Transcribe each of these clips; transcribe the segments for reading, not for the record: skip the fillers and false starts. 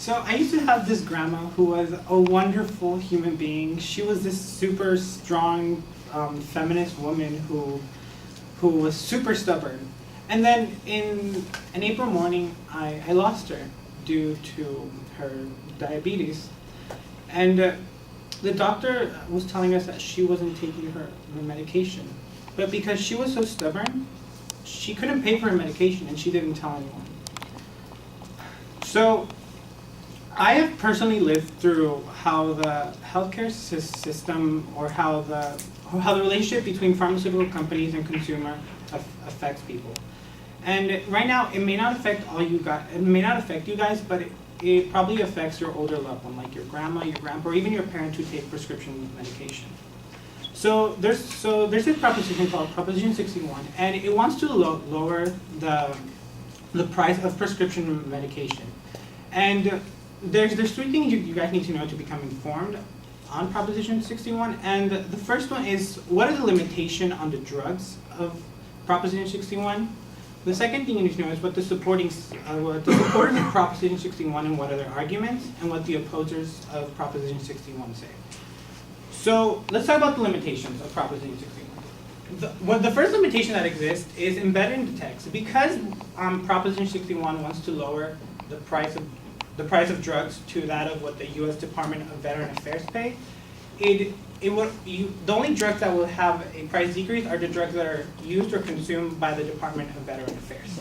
So I used to have this grandma who was a wonderful human being. She was this super strong feminist woman who was super stubborn. And then in an April morning, I lost her due to her diabetes. And the doctor was telling us that she wasn't taking her medication. But because she was so stubborn, she couldn't pay for her medication and she didn't tell anyone. So I have personally lived through how the healthcare system or how the relationship between pharmaceutical companies and consumer affects people. And right now, it may not affect all you guys. It may not affect you guys, but it probably affects your older loved one, like your grandma, your grandpa, or even your parents who take prescription medication. So there's this proposition called Proposition 61, and it wants to lower the price of prescription medication. And there's three things you guys need to know to become informed on Proposition 61. And the first one is, what is the limitation on the drugs of Proposition 61? The second thing you need to know is what the supporters of Proposition 61 and what are their arguments, and what the opposers of Proposition 61 say. So let's talk about the limitations of Proposition 61. The first limitation that exists is embedded in the text. Because Proposition 61 wants to lower the price of drugs to that of what the U.S. Department of Veteran Affairs pay, the only drugs that will have a price decrease are the drugs that are used or consumed by the Department of Veteran Affairs.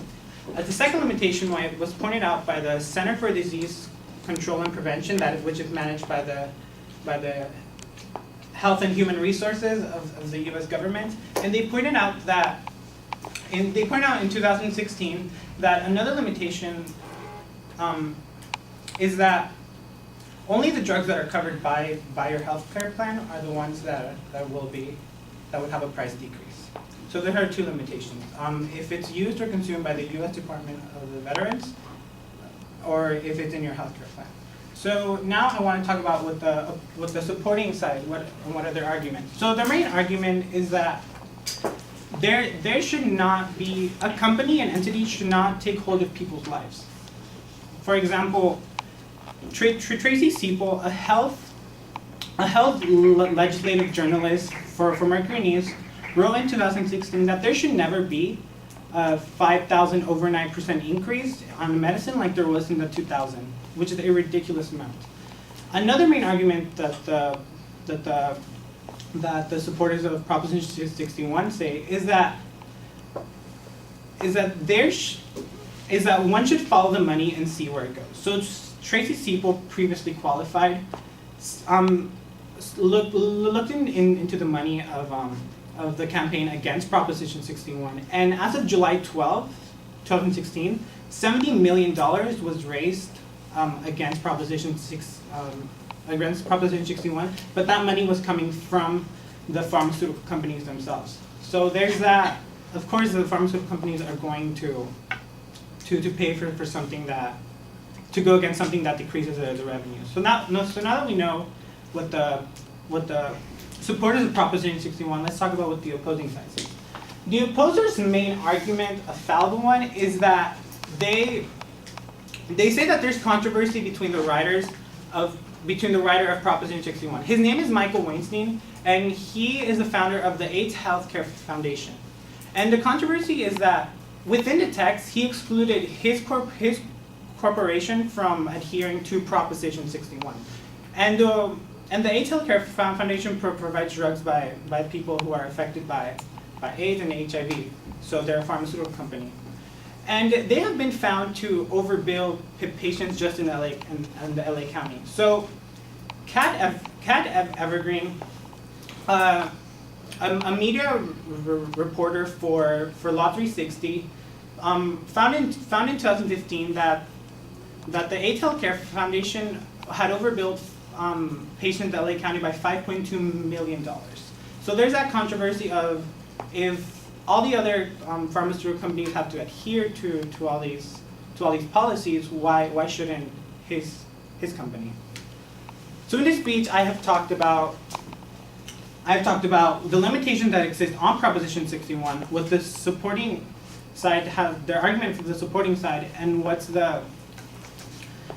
The second limitation was pointed out by the Center for Disease Control and Prevention, which is managed by the Health and Human Resources of the U.S. government, and they pointed out in 2016 that another limitation is that only the drugs that are covered by your health care plan are the ones that would have a price decrease. So there are two limitations. If it's used or consumed by the U.S. Department of the Veterans, or if it's in your health care plan. So now I want to talk about what the supporting side, what are their arguments. So their main argument is that there should not be, a company and entity should not take hold of people's lives. For example, Tracy Seipel, a health legislative journalist for Mercury News, wrote in 2016 that there should never be a 5,000 overnight % increase on medicine like there was in the 2000, which is a ridiculous amount. Another main argument that the supporters of Proposition 61 say is that one should follow the money and see where it goes. So Tracy Seipel, previously qualified, looked into the money of the campaign against Proposition 61, and as of July 12, 2016, $70 million was raised against Proposition 61, but that money was coming from the pharmaceutical companies themselves. So there's that. Of course, the pharmaceutical companies are going to pay for something to go against something that decreases the revenue. So now that we know what the supporters of Proposition 61, let's talk about what the opposing side says. The opposers' main argument, a fallible one, is that they say that there's controversy between the writer of Proposition 61. His name is Michael Weinstein, and he is the founder of the AIDS Healthcare Foundation. And the controversy is that within the text, he excluded his corporation from adhering to Proposition 61. And the AIDS Healthcare Foundation provides drugs by people who are affected by AIDS and HIV. So they're a pharmaceutical company. And they have been found to overbill patients just in LA and the LA County. So Kat Evergreen, a media reporter for Law 360, found in 2015 that the AIDS Healthcare Foundation had overbilled patients in LA County by $5.2 million. So there's that controversy of, if all the other pharmaceutical companies have to adhere to all these policies, why shouldn't his company? So in this speech, I have talked about the limitations that exist on Proposition 61, what the supporting side have their argument for the supporting side, and what's the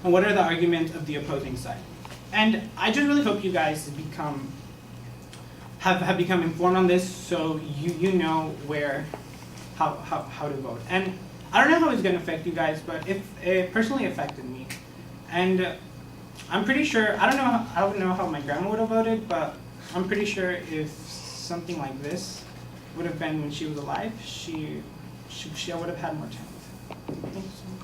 and what are the arguments of the opposing side. And I just really hope you guys have become informed on this, so you know how to vote. And I don't know how it's going to affect you guys, but it personally affected me. And I'm pretty sure, I don't know how my grandma would have voted, but I'm pretty sure if something like this would have been when she was alive, she would have had more time with it. Thank you so much.